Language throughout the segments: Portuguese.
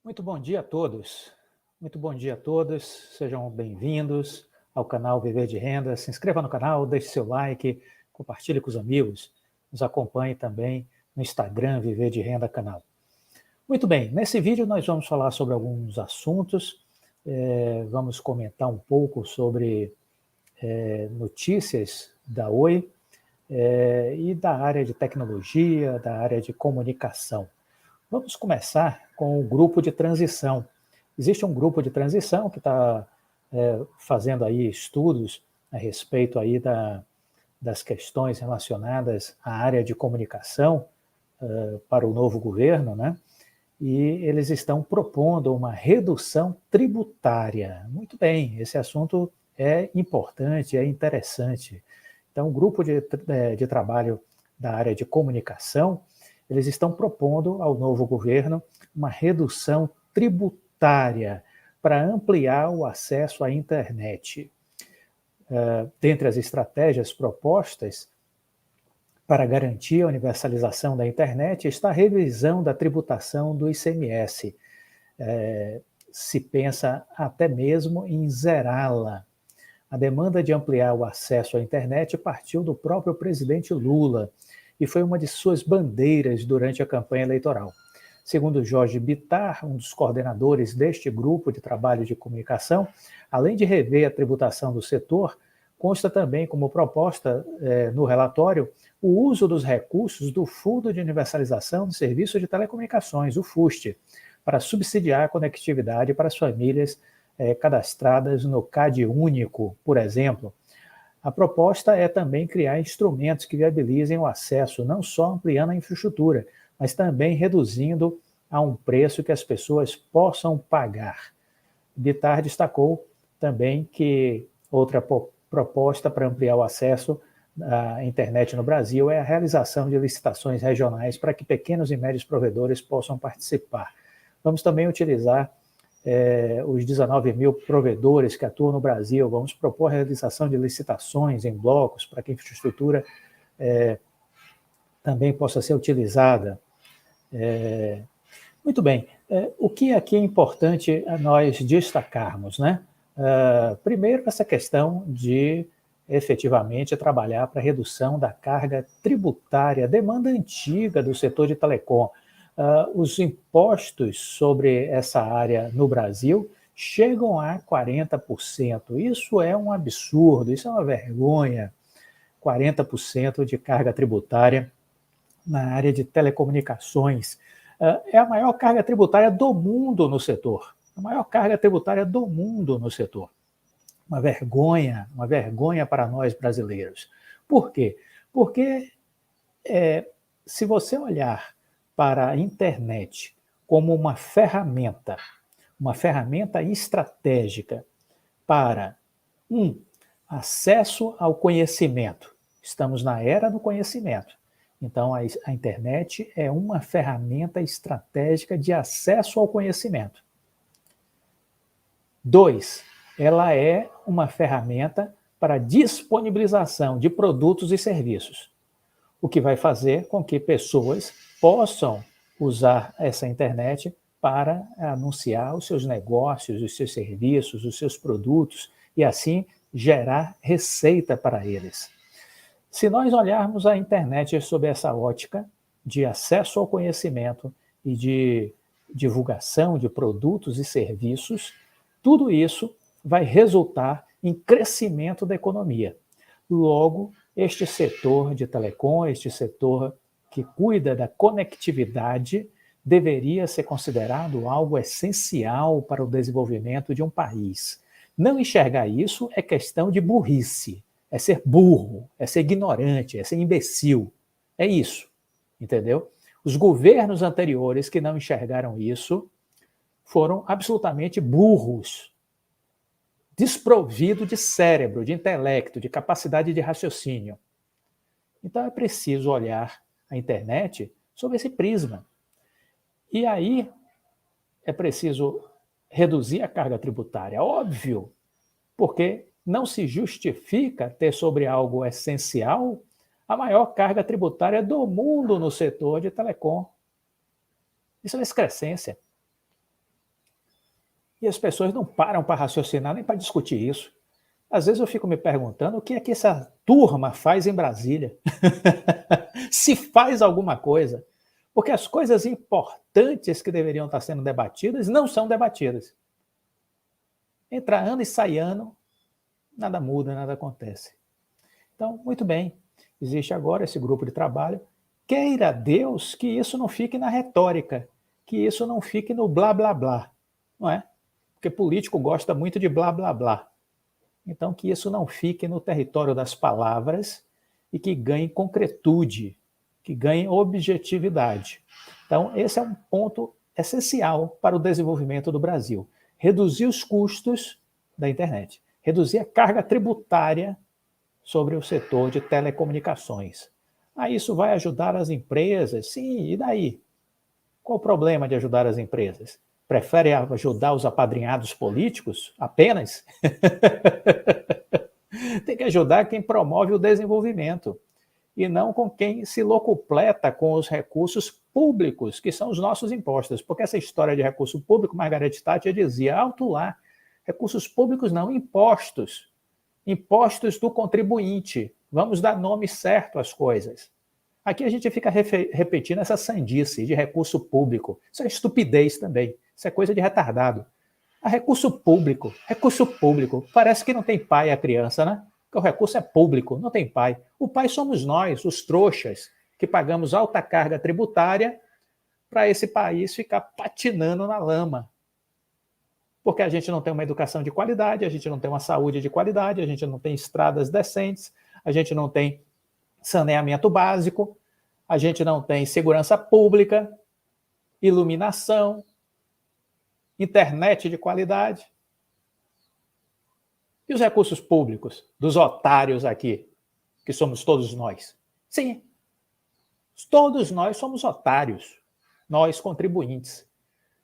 Muito bom dia a todos. Muito bom dia a todos. Sejam bem-vindos ao canal Viver de Renda. Se inscreva no canal, deixe seu like, compartilhe com os amigos. Nos acompanhe também no Instagram Viver de Renda Canal. Muito bem, nesse vídeo nós vamos falar sobre alguns assuntos. Vamos comentar um pouco sobre notícias da Oi e da área de tecnologia, da área de comunicação. Vamos começar com o grupo de transição. Existe um grupo de transição que está fazendo aí estudos a respeito aí das questões relacionadas à área de comunicação para o novo governo, né? E eles estão propondo uma redução tributária. Muito bem, esse assunto é importante, é interessante. Então, o grupo de trabalho da área de comunicação, eles estão propondo ao novo governo uma redução tributária para ampliar o acesso à internet. Dentre as estratégias propostas para garantir a universalização da internet está a revisão da tributação do ICMS. Se pensa até mesmo em zerá-la. A demanda de ampliar o acesso à internet partiu do próprio presidente Lula e foi uma de suas bandeiras durante a campanha eleitoral. Segundo Jorge Bittar, um dos coordenadores deste grupo de trabalho de comunicação, além de rever a tributação do setor, consta também como proposta no relatório o uso dos recursos do Fundo de Universalização de Serviços de Telecomunicações, o FUST, para subsidiar a conectividade para as famílias cadastradas no CAD Único, por exemplo. A proposta é também criar instrumentos que viabilizem o acesso, não só ampliando a infraestrutura, mas também reduzindo a um preço que as pessoas possam pagar. Bittar destacou também que outra proposta para ampliar o acesso à internet no Brasil é a realização de licitações regionais para que pequenos e médios provedores possam participar. Vamos também utilizar os 19 mil provedores que atuam no Brasil. Vamos propor a realização de licitações em blocos para que a infraestrutura também possa ser utilizada. Muito bem. O que aqui é importante nós destacarmos, né? Primeiro, essa questão de efetivamente trabalhar para a redução da carga tributária, demanda antiga do setor de telecom. Os impostos sobre essa área no Brasil chegam a 40%. Isso é um absurdo, isso é uma vergonha. 40% de carga tributária na área de telecomunicações. É a maior carga tributária do mundo no setor. A maior carga tributária do mundo no setor. Uma vergonha para nós brasileiros. Por quê? Porque se você olhar para a internet como uma ferramenta estratégica para acesso ao conhecimento. Estamos na era do conhecimento. Então, a internet é uma ferramenta estratégica de acesso ao conhecimento. 2, ela é uma ferramenta para disponibilização de produtos e serviços, o que vai fazer com que pessoas possam usar essa internet para anunciar os seus negócios, os seus serviços, os seus produtos e assim gerar receita para eles. Se nós olharmos a internet sob essa ótica de acesso ao conhecimento e de divulgação de produtos e serviços, tudo isso vai resultar em crescimento da economia. Logo, este setor de telecom, este setor que cuida da conectividade, deveria ser considerado algo essencial para o desenvolvimento de um país. Não enxergar isso é questão de burrice, é ser burro, é ser ignorante, é ser imbecil. É isso, entendeu? Os governos anteriores que não enxergaram isso foram absolutamente burros, desprovidos de cérebro, de intelecto, de capacidade de raciocínio. Então é preciso olhar a internet sob esse prisma. E aí é preciso reduzir a carga tributária, óbvio, porque não se justifica ter sobre algo essencial a maior carga tributária do mundo no setor de telecom. Isso é uma excrescência. E as pessoas não param para raciocinar nem para discutir isso. Às vezes eu fico me perguntando o que é que essa turma faz em Brasília. Se faz alguma coisa. Porque as coisas importantes que deveriam estar sendo debatidas não são debatidas. Entra ano e sai ano, nada muda, nada acontece. Então, muito bem, existe agora esse grupo de trabalho. Queira Deus que isso não fique na retórica, que isso não fique no blá, blá, blá, não é? Porque político gosta muito de blá, blá, blá. Então, que isso não fique no território das palavras e que ganhe concretude, que ganhe objetividade. Então, esse é um ponto essencial para o desenvolvimento do Brasil. Reduzir os custos da internet, reduzir a carga tributária sobre o setor de telecomunicações. Aí isso vai ajudar as empresas? Sim, e daí? Qual o problema de ajudar as empresas? Prefere ajudar os apadrinhados políticos apenas? Tem que ajudar quem promove o desenvolvimento e não com quem se locupleta com os recursos públicos, que são os nossos impostos. Porque essa história de recurso público, Margaret Thatcher dizia, alto lá, recursos públicos não, impostos. Impostos do contribuinte. Vamos dar nome certo às coisas. Aqui a gente fica repetindo essa sandice de recurso público. Isso é estupidez também. Isso é coisa de retardado. A recurso público. Parece que não tem pai a criança, né? Porque o recurso é público, não tem pai. O pai somos nós, os trouxas, que pagamos alta carga tributária para esse país ficar patinando na lama. Porque a gente não tem uma educação de qualidade, a gente não tem uma saúde de qualidade, a gente não tem estradas decentes, a gente não tem saneamento básico, a gente não tem segurança pública, iluminação, internet de qualidade. E os recursos públicos dos otários aqui, que somos todos nós? Sim, todos nós somos otários, nós contribuintes,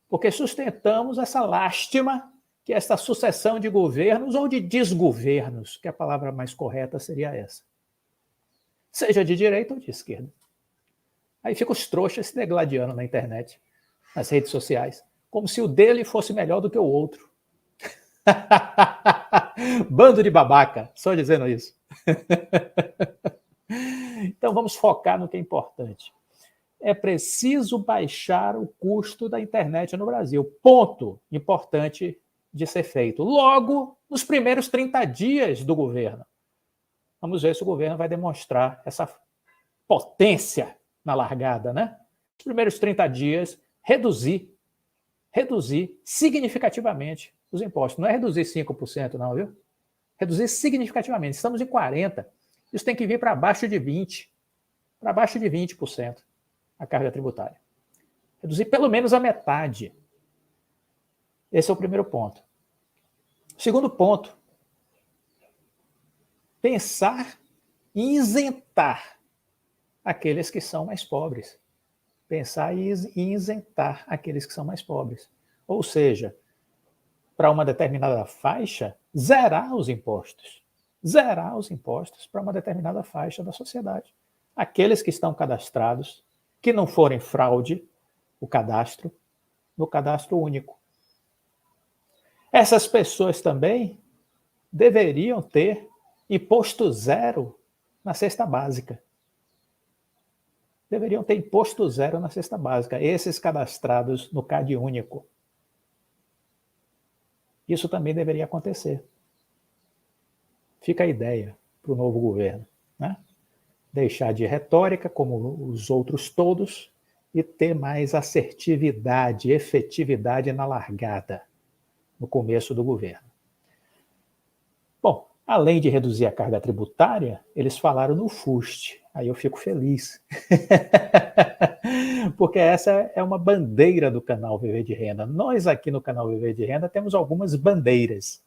porque sustentamos essa lástima que é esta sucessão de governos ou de desgovernos, que a palavra mais correta seria essa. Seja de direita ou de esquerda. Aí ficam os trouxas se degladiando na internet, nas redes sociais, como se o dele fosse melhor do que o outro. Bando de babaca, só dizendo isso. Então vamos focar no que é importante. É preciso baixar o custo da internet no Brasil. Ponto importante de ser feito. Logo, nos primeiros 30 dias do governo. Vamos ver se o governo vai demonstrar essa potência na largada, né? Nos primeiros 30 dias, reduzir significativamente os impostos. Não é reduzir 5% não, viu? Reduzir significativamente. Estamos em 40%. Isso tem que vir para baixo de 20%. Para baixo de 20% a carga tributária. Reduzir pelo menos a metade. Esse é o primeiro ponto. Segundo ponto, pensar em isentar aqueles que são mais pobres. Pensar em isentar aqueles que são mais pobres. Ou seja, para uma determinada faixa, zerar os impostos. Zerar os impostos para uma determinada faixa da sociedade. Aqueles que estão cadastrados, que não forem fraude, o cadastro, no cadastro único. Essas pessoas também deveriam ter imposto zero na cesta básica. Deveriam ter imposto zero na cesta básica, esses cadastrados no CAD único. Isso também deveria acontecer. Fica a ideia para o novo governo, né? Deixar de retórica, como os outros todos, e ter mais assertividade, efetividade na largada, no começo do governo. Bom, além de reduzir a carga tributária, eles falaram no FUST. Aí eu fico feliz. Porque essa é uma bandeira do canal Viver de Renda. Nós aqui no canal Viver de Renda temos algumas bandeiras.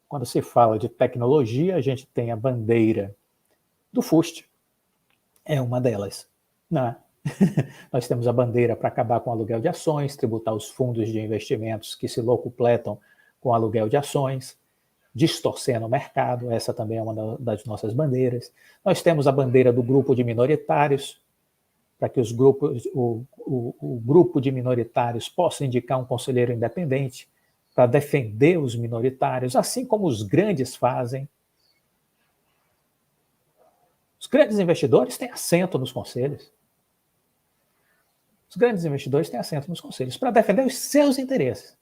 Quando se fala de tecnologia, a gente tem a bandeira do FUST. É uma delas. Não é? Nós temos a bandeira para acabar com o aluguel de ações, tributar os fundos de investimentos que se locupletam com o aluguel de ações, distorcendo o mercado, essa também é uma das nossas bandeiras. Nós temos a bandeira do grupo de minoritários, para que o grupo de minoritários possa indicar um conselheiro independente para defender os minoritários, assim como os grandes fazem. Os grandes investidores têm assento nos conselhos. Os grandes investidores têm assento nos conselhos para defender os seus interesses.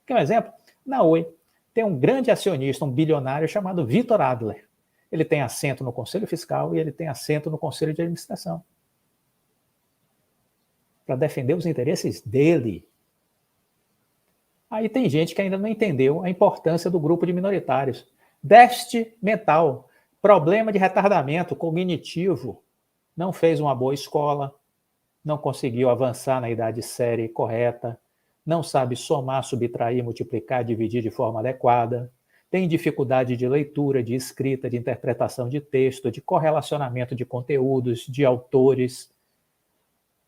Quer um exemplo? Na Oi tem um grande acionista, um bilionário chamado Vitor Adler. Ele tem assento no Conselho Fiscal e ele tem assento no Conselho de Administração. Para defender os interesses dele. Aí tem gente que ainda não entendeu a importância do grupo de minoritários. Déficit mental, problema de retardamento cognitivo, não fez uma boa escola, não conseguiu avançar na idade série correta, não sabe somar, subtrair, multiplicar, dividir de forma adequada, tem dificuldade de leitura, de escrita, de interpretação de texto, de correlacionamento de conteúdos, de autores,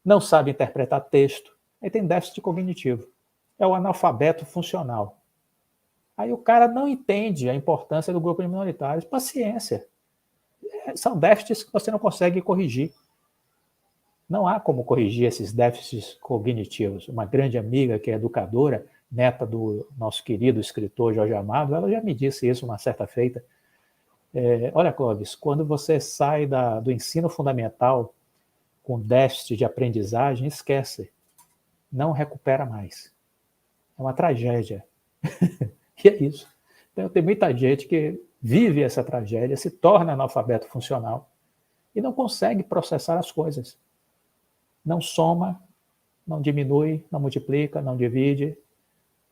não sabe interpretar texto, aí tem déficit cognitivo. É o analfabeto funcional. Aí o cara não entende a importância do grupo de minoritários. Paciência. São déficits que você não consegue corrigir. Não há como corrigir esses déficits cognitivos. Uma grande amiga que é educadora, neta do nosso querido escritor Jorge Amado, ela já me disse isso uma certa feita. Olha, Clóvis, quando você sai do ensino fundamental com déficit de aprendizagem, esquece. Não recupera mais. É uma tragédia. E é isso. Então, tem muita gente que vive essa tragédia, se torna analfabeto funcional e não consegue processar as coisas. Não soma, não diminui, não multiplica, não divide,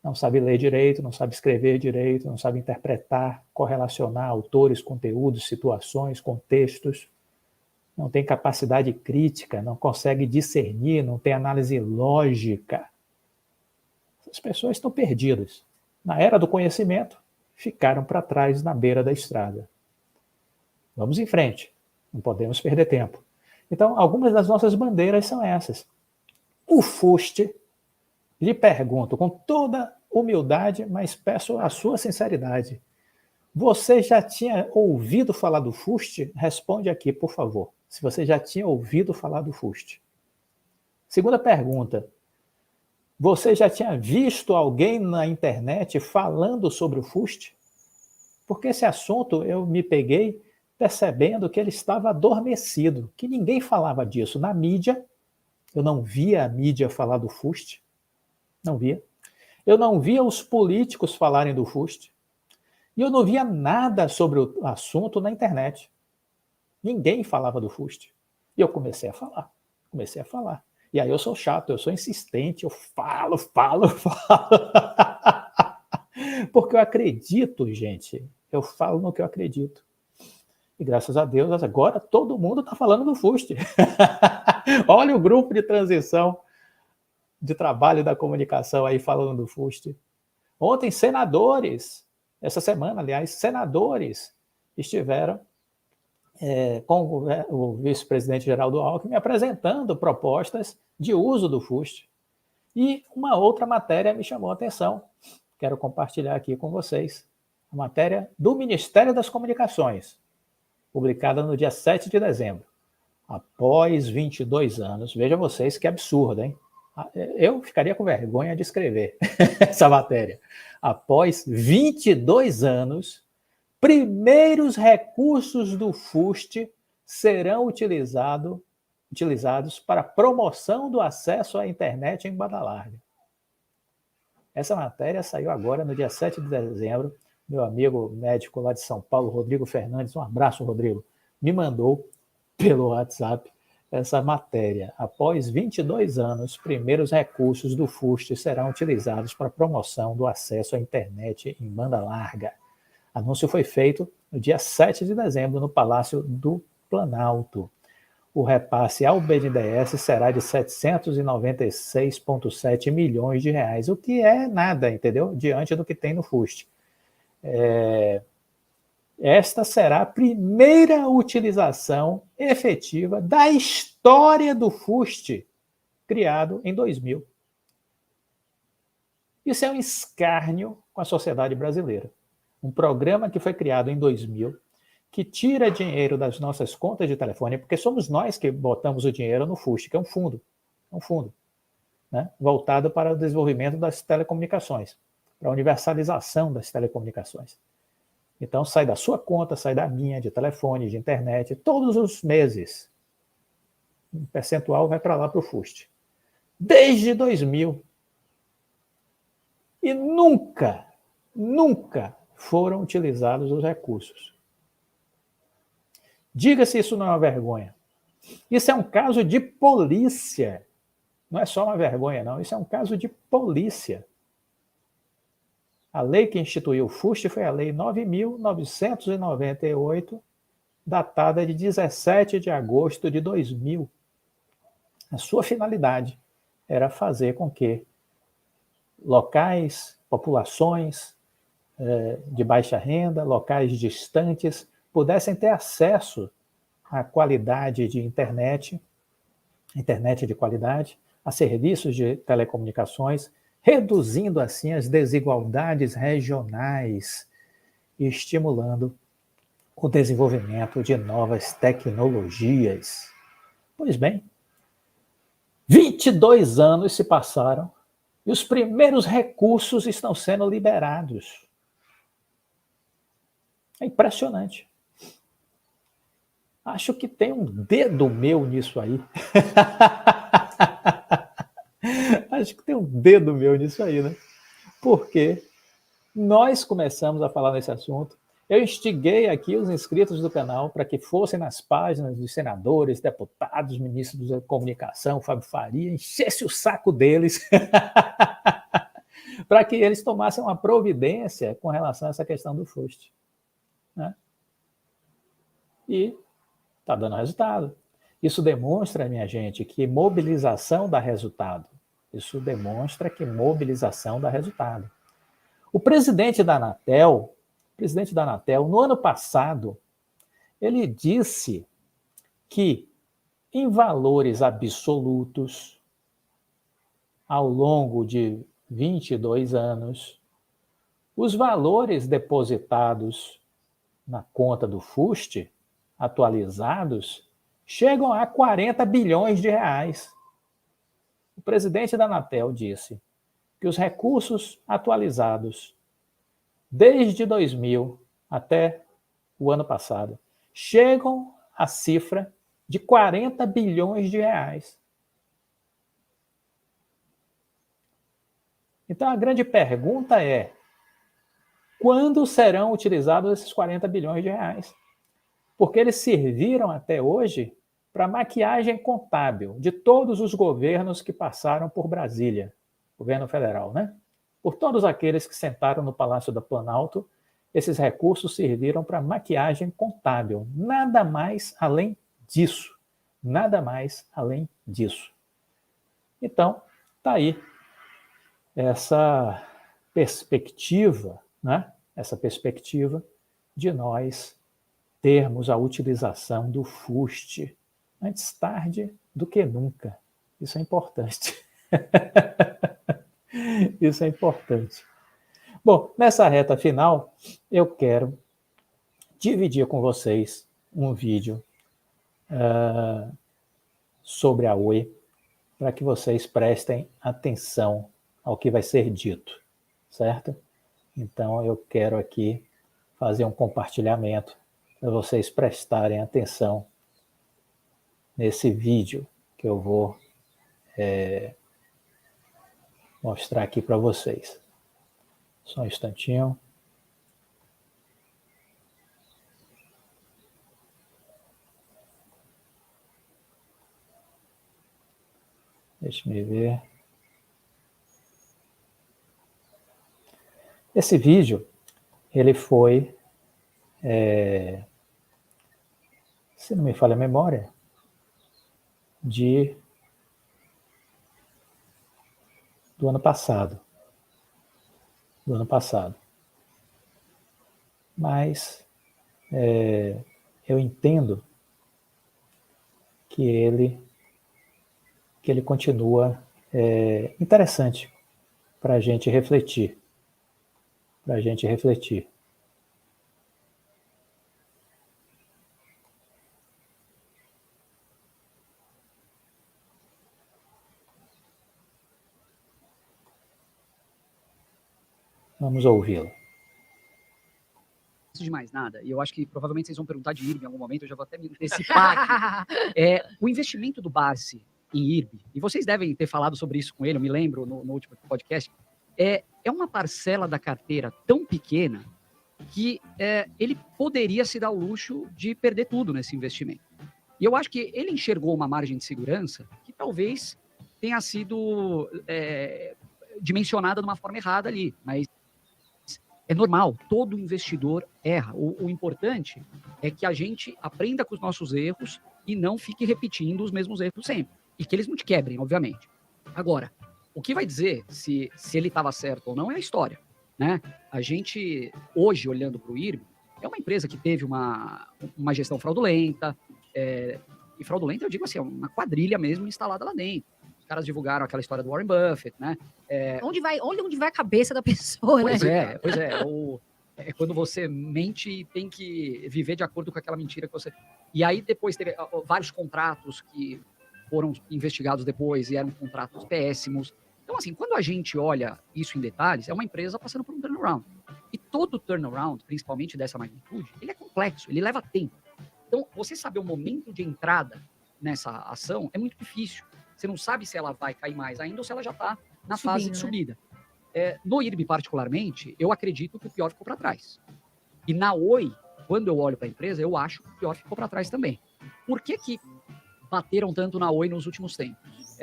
não sabe ler direito, não sabe escrever direito, não sabe interpretar, correlacionar autores, conteúdos, situações, contextos, não tem capacidade crítica, não consegue discernir, não tem análise lógica. As pessoas estão perdidas. Na era do conhecimento, ficaram para trás na beira da estrada. Vamos em frente, não podemos perder tempo. Então, algumas das nossas bandeiras são essas. O FUST, lhe pergunto com toda humildade, mas peço a sua sinceridade. Você já tinha ouvido falar do FUST? Responde aqui, por favor. Se você já tinha ouvido falar do FUST. Segunda pergunta. Você já tinha visto alguém na internet falando sobre o FUST? Porque esse assunto eu me peguei percebendo que ele estava adormecido, que ninguém falava disso. Na mídia, eu não via a mídia falar do FUST, não via. Eu não via os políticos falarem do FUST. E eu não via nada sobre o assunto na internet. Ninguém falava do FUST. E eu comecei a falar. E aí eu sou chato, eu sou insistente, eu falo. Porque eu acredito, gente. Eu falo no que eu acredito. E graças a Deus, agora todo mundo está falando do FUST. Olha o grupo de transição de trabalho da comunicação aí falando do FUST. Ontem, senadores, essa semana, aliás, senadores estiveram com o vice-presidente Geraldo Alckmin apresentando propostas de uso do FUST. E uma outra matéria me chamou a atenção, quero compartilhar aqui com vocês, a matéria do Ministério das Comunicações, publicada no dia 7 de dezembro. Após 22 anos, veja vocês que absurdo, hein? Eu ficaria com vergonha de escrever essa matéria. Após 22 anos, primeiros recursos do FUST serão utilizados para promoção do acesso à internet em banda larga. Essa matéria saiu agora no dia 7 de dezembro. Meu amigo médico lá de São Paulo, Rodrigo Fernandes, um abraço, Rodrigo, me mandou pelo WhatsApp essa matéria. Após 22 anos, primeiros recursos do FUST serão utilizados para promoção do acesso à internet em banda larga. Anúncio foi feito no dia 7 de dezembro no Palácio do Planalto. O repasse ao BNDES será de 796,7 milhões de reais, o que é nada, entendeu? Diante do que tem no FUST. Esta será a primeira utilização efetiva da história do FUST, criado em 2000. Isso é um escárnio com a sociedade brasileira. Um programa que foi criado em 2000, que tira dinheiro das nossas contas de telefone, porque somos nós que botamos o dinheiro no FUST, que é um fundo, né, voltado para o desenvolvimento das telecomunicações, para a universalização das telecomunicações. Então, sai da sua conta, sai da minha, de telefone, de internet, todos os meses. Um percentual vai para lá, para o FUST. Desde 2000. E nunca foram utilizados os recursos. Diga se isso não é uma vergonha. Isso é um caso de polícia. Não é só uma vergonha, não. Isso é um caso de polícia. A lei que instituiu o FUST foi a Lei 9.998, datada de 17 de agosto de 2000. A sua finalidade era fazer com que locais, populações de baixa renda, locais distantes, pudessem ter acesso à qualidade de internet de qualidade, a serviços de telecomunicações, reduzindo assim as desigualdades regionais e estimulando o desenvolvimento de novas tecnologias. Pois bem, 22 anos se passaram e os primeiros recursos estão sendo liberados. É impressionante. Acho que tem um dedo meu nisso aí. Acho que tem um dedo meu nisso aí, né? Porque nós começamos a falar nesse assunto. Eu instiguei aqui os inscritos do canal para que fossem nas páginas dos senadores, deputados, ministros da comunicação, Fábio Faria, enchesse o saco deles para que eles tomassem uma providência com relação a essa questão do FUST. Né? E está dando resultado. Isso demonstra, minha gente, que mobilização dá resultado. Isso demonstra que mobilização dá resultado. O presidente da Anatel, no ano passado, ele disse que, em valores absolutos, ao longo de 22 anos, os valores depositados na conta do FUST, atualizados, chegam a 40 bilhões de reais. O presidente da Anatel disse que os recursos atualizados desde 2000 até o ano passado chegam à cifra de 40 bilhões de reais. Então a grande pergunta é: quando serão utilizados esses 40 bilhões de reais? Porque eles serviram até hoje para maquiagem contábil de todos os governos que passaram por Brasília, governo federal, né? Por todos aqueles que sentaram no Palácio do Planalto, esses recursos serviram para maquiagem contábil. Nada mais além disso. Nada mais além disso. Então, está aí essa perspectiva, né? Essa perspectiva de nós termos a utilização do FUST antes tarde do que nunca. Isso é importante. Isso é importante. Bom, nessa reta final, eu quero dividir com vocês um vídeo sobre a Oi, para que vocês prestem atenção ao que vai ser dito, certo? Então, eu quero aqui fazer um compartilhamento para vocês prestarem atenção nesse vídeo que eu vou mostrar aqui para vocês. Só um instantinho. Deixa-me ver. Esse vídeo, ele foi, se não me falha a memória, do ano passado. Mas eu entendo que ele continua interessante para a gente refletir. Vamos ouvi-lo. Antes de mais nada, e eu acho que provavelmente vocês vão perguntar de IRB em algum momento, eu já vou até me antecipar aqui. O investimento do Barsi em IRB, e vocês devem ter falado sobre isso com ele, eu me lembro no último podcast, é uma parcela da carteira tão pequena que ele poderia se dar o luxo de perder tudo nesse investimento. E eu acho que ele enxergou uma margem de segurança que talvez tenha sido dimensionada de uma forma errada ali, mas é normal, todo investidor erra. O importante é que a gente aprenda com os nossos erros e não fique repetindo os mesmos erros sempre. E que eles não te quebrem, obviamente. Agora, o que vai dizer se ele estava certo ou não é a história, né? A gente, hoje, olhando para o IRB, é uma empresa que teve uma gestão fraudulenta, e fraudulenta eu digo assim, uma quadrilha mesmo instalada lá dentro. Os caras divulgaram aquela história do Warren Buffett, né? Onde vai a cabeça da pessoa, pois né? Pois é. É quando você mente e tem que viver de acordo com aquela mentira que você... E aí depois teve vários contratos que foram investigados depois e eram contratos péssimos. Então, assim, quando a gente olha isso em detalhes, é uma empresa passando por um turnaround. E todo turnaround, principalmente dessa magnitude, ele é complexo, ele leva tempo. Então, você saber o momento de entrada nessa ação é muito difícil. Você não sabe se ela vai cair mais ainda ou se ela já está na fase de subida. No IRB, particularmente, eu acredito que o pior ficou para trás. E na Oi, quando eu olho para a empresa, eu acho que o pior ficou para trás também. Por que bateram tanto na Oi nos últimos tempos?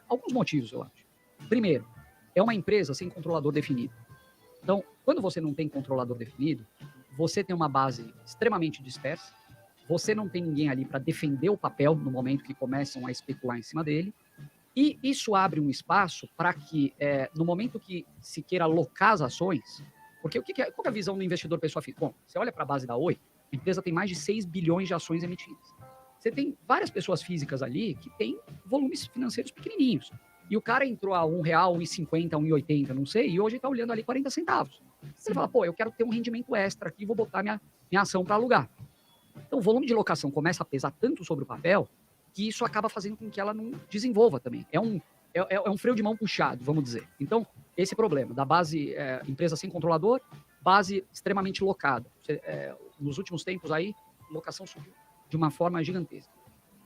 Alguns motivos, eu acho. Primeiro, é uma empresa sem controlador definido. Então, quando você não tem controlador definido, você tem uma base extremamente dispersa, você não tem ninguém ali para defender o papel no momento que começam a especular em cima dele, e isso abre um espaço para que, no momento que se queira alocar as ações, porque qual é a visão do investidor pessoa física? Bom, você olha para a base da Oi, a empresa tem mais de 6 bilhões de ações emitidas. Você tem várias pessoas físicas ali que têm volumes financeiros pequenininhos. E o cara entrou a R$1, R$1,50, R$1,80, não sei, e hoje está olhando ali 40 centavos. Você fala, eu quero ter um rendimento extra aqui, vou botar minha ação para alugar. Então, o volume de locação começa a pesar tanto sobre o papel que isso acaba fazendo com que ela não desenvolva também. É um freio de mão puxado, vamos dizer. Então, esse problema da base, empresa sem controlador, base extremamente locada. Nos últimos tempos aí, locação subiu de uma forma gigantesca.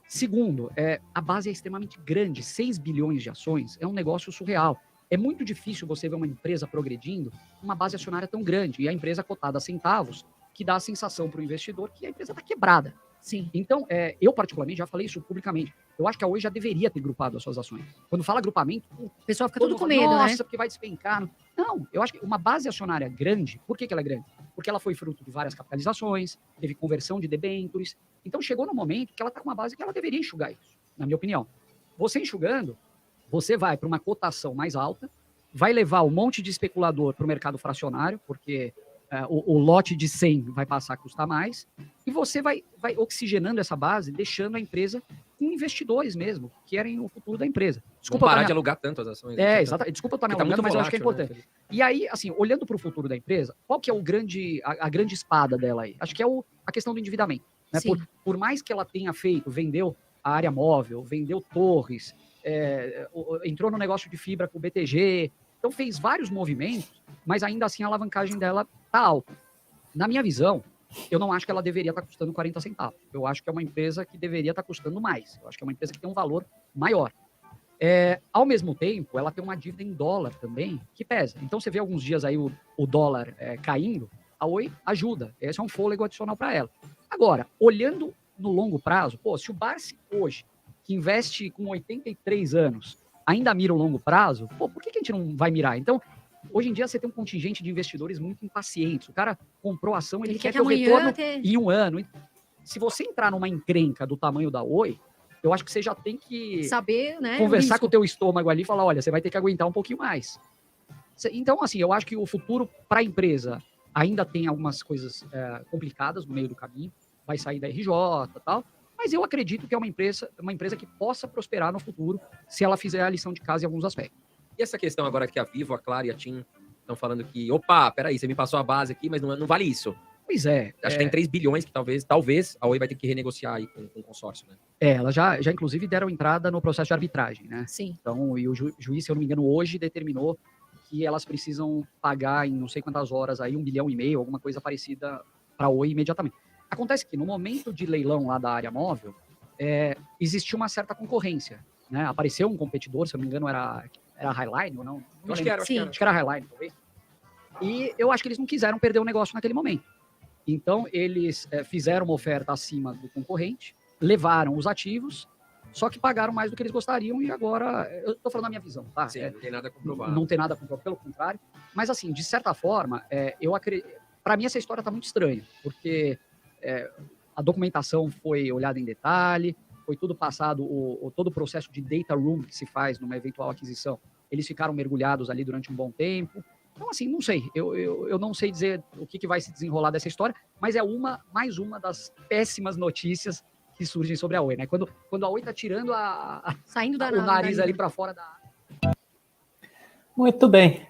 Segundo, a base é extremamente grande, 6 bilhões de ações, é um negócio surreal. É muito difícil você ver uma empresa progredindo com uma base acionária tão grande, e a empresa cotada a centavos, que dá a sensação para o investidor que a empresa está quebrada. Sim. Então, eu particularmente já falei isso publicamente. Eu acho que a Oi já deveria ter grupado as suas ações. Quando fala grupamento, o pessoal fica tudo com medo, nossa, né? Nossa, porque vai despencar. Não, eu acho que uma base acionária grande, por que ela é grande? Porque ela foi fruto de várias capitalizações, teve conversão de debêntures. Então, chegou no momento que ela está com uma base que ela deveria enxugar isso, na minha opinião. Você enxugando, você vai para uma cotação mais alta, vai levar um monte de especulador para o mercado fracionário, porque o lote de 100 vai passar a custar mais, e você vai oxigenando essa base, deixando a empresa com investidores mesmo, que querem o futuro da empresa. Desculpa parar de alugar tanto as ações. Exatamente. Desculpa eu estar me alongando, mas eu acho que é importante. Né? E aí, assim, olhando para o futuro da empresa, qual que é a grande espada dela aí? Acho que é a questão do endividamento. Né? Por mais que ela tenha vendeu a área móvel, vendeu torres, entrou no negócio de fibra com o BTG, então fez vários movimentos, mas ainda assim a alavancagem dela está alta. Na minha visão, eu não acho que ela deveria estar custando 40 centavos. Eu acho que é uma empresa que deveria estar custando mais. Eu acho que é uma empresa que tem um valor maior. Ao mesmo tempo, ela tem uma dívida em dólar também, que pesa. Então, você vê alguns dias aí o dólar caindo, a Oi ajuda. Esse é um fôlego adicional para ela. Agora, olhando no longo prazo, se o Barsi hoje, que investe com 83 anos, ainda mira o longo prazo, por que a gente não vai mirar? Então, hoje em dia você tem um contingente de investidores muito impacientes. O cara comprou a ação, ele quer ter o retorno em um ano. Se você entrar numa encrenca do tamanho da Oi, eu acho que você já tem que saber, né, conversar com o teu estômago ali e falar, olha, você vai ter que aguentar um pouquinho mais. Então, assim, eu acho que o futuro para a empresa ainda tem algumas coisas complicadas no meio do caminho, vai sair da RJ e tal, mas eu acredito que é uma empresa que possa prosperar no futuro se ela fizer a lição de casa em alguns aspectos. E essa questão agora que a Vivo, a Claro e a TIM estão falando que, peraí, você me passou a base aqui, mas não vale isso. Pois é. Acho que tem 3 bilhões que talvez a Oi vai ter que renegociar aí com o consórcio, né? Ela já inclusive deram entrada no processo de arbitragem, né? Sim. Então, e o juiz, se eu não me engano, hoje determinou que elas precisam pagar em não sei quantas horas aí, 1,5 bilhão, alguma coisa parecida para a Oi imediatamente. Acontece que no momento de leilão lá da área móvel, existiu uma certa concorrência, né? Apareceu um competidor, se eu não me engano era Highline ou não? Acho que era. Acho que era Highline, talvez. E eu acho que eles não quiseram perder o negócio naquele momento. Então, eles fizeram uma oferta acima do concorrente, levaram os ativos, só que pagaram mais do que eles gostariam e agora, eu estou falando da minha visão, tá? Sim, não tem nada comprovado. Não tem nada comprovado, pelo contrário. Mas, assim, de certa forma, para mim essa história está muito estranha, porque a documentação foi olhada em detalhe, foi tudo passado, todo o processo de data room que se faz numa eventual aquisição, eles ficaram mergulhados ali durante um bom tempo. Então, assim, não sei, eu não sei dizer o que vai se desenrolar dessa história, mas é mais uma das péssimas notícias que surgem sobre a Oi, né? Quando a Oi está tirando Saindo o nariz ali para fora da... Muito bem.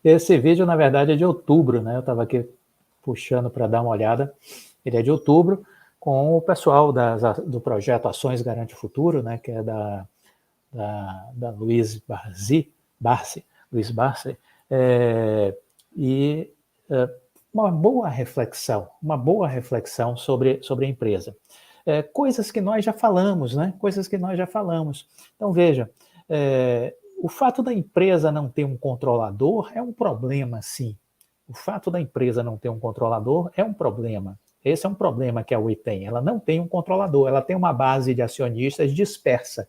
Esse vídeo, na verdade, é de outubro, né? Eu estava aqui puxando para dar uma olhada. Ele é de outubro, com o pessoal do projeto Ações Garante o Futuro, né? Que é da Luiz Barsi, uma boa reflexão sobre a empresa. Coisas que nós já falamos, né? Coisas que nós já falamos. Então, veja, o fato da empresa não ter um controlador é um problema, sim. O fato da empresa não ter um controlador é um problema. Esse é um problema que a Oi tem. Ela não tem um controlador, ela tem uma base de acionistas dispersa.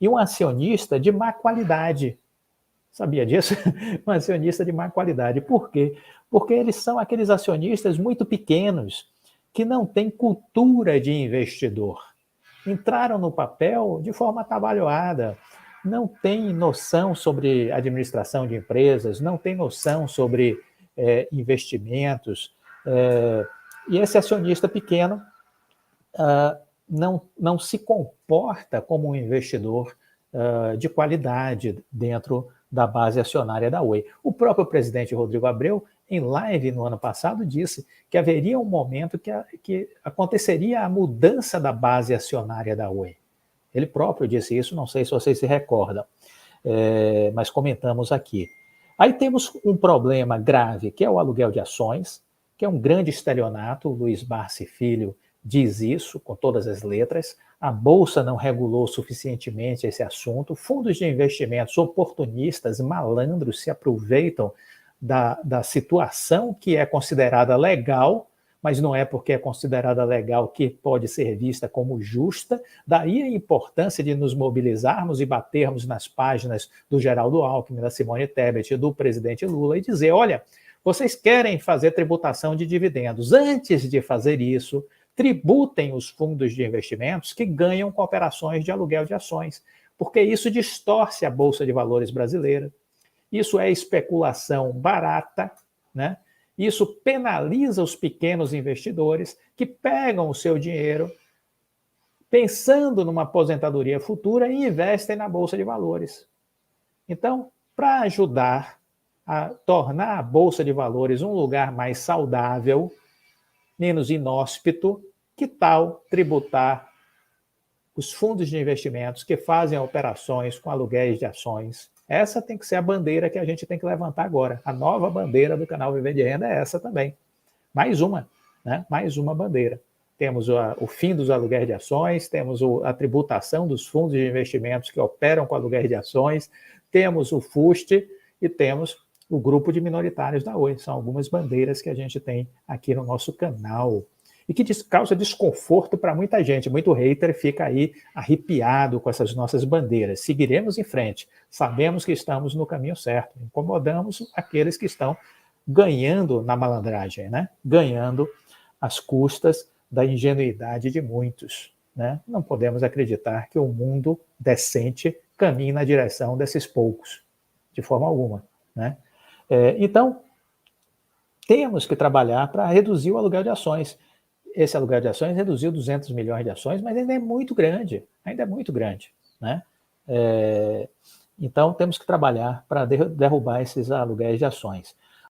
E um acionista de má qualidade. Sabia disso? Um acionista de má qualidade. Por quê? Porque eles são aqueles acionistas muito pequenos que não têm cultura de investidor. Entraram no papel de forma atabalhoada, não têm noção sobre administração de empresas, não têm noção sobre investimentos. E esse acionista pequeno não se comporta como um investidor de qualidade dentro da base acionária da Oi. O próprio presidente Rodrigo Abreu, em live no ano passado, disse que haveria um momento que aconteceria a mudança da base acionária da Oi. Ele próprio disse isso, não sei se vocês se recordam, mas comentamos aqui. Aí temos um problema grave, que é o aluguel de ações, que é um grande estelionato. O Luiz Barsi Filho diz isso com todas as letras. A Bolsa não regulou suficientemente esse assunto. Fundos de investimentos oportunistas, malandros, se aproveitam da situação que é considerada legal, mas não é porque é considerada legal que pode ser vista como justa. Daí a importância de nos mobilizarmos e batermos nas páginas do Geraldo Alckmin, da Simone Tebet e do presidente Lula e dizer, olha, vocês querem fazer tributação de dividendos. Antes de fazer isso, tributem os fundos de investimentos que ganham com operações de aluguel de ações, porque isso distorce a Bolsa de Valores brasileira, isso é especulação barata, né? Isso penaliza os pequenos investidores que pegam o seu dinheiro pensando numa aposentadoria futura e investem na Bolsa de Valores. Então, para ajudar a tornar a Bolsa de Valores um lugar mais saudável, menos inóspito, que tal tributar os fundos de investimentos que fazem operações com aluguéis de ações? Essa tem que ser a bandeira que a gente tem que levantar agora. A nova bandeira do canal Viver de Renda é essa também. Mais uma, né? Mais uma bandeira. Temos o fim dos aluguéis de ações, temos a tributação dos fundos de investimentos que operam com aluguéis de ações, temos o FUST e temos o grupo de minoritários da Oi. São algumas bandeiras que a gente tem aqui no nosso canal e que causa desconforto para muita gente. Muito hater fica aí arrepiado com essas nossas bandeiras. Seguiremos em frente. Sabemos que estamos no caminho certo. Incomodamos aqueles que estão ganhando na malandragem, né? Ganhando às custas da ingenuidade de muitos, né? Não podemos acreditar que o mundo decente caminhe na direção desses poucos, de forma alguma, né? Então, temos que trabalhar para reduzir o aluguel de ações. Esse aluguel de ações reduziu 200 milhões de ações, mas ainda é muito grande, né? Então, temos que trabalhar para derrubar esses aluguéis de ações.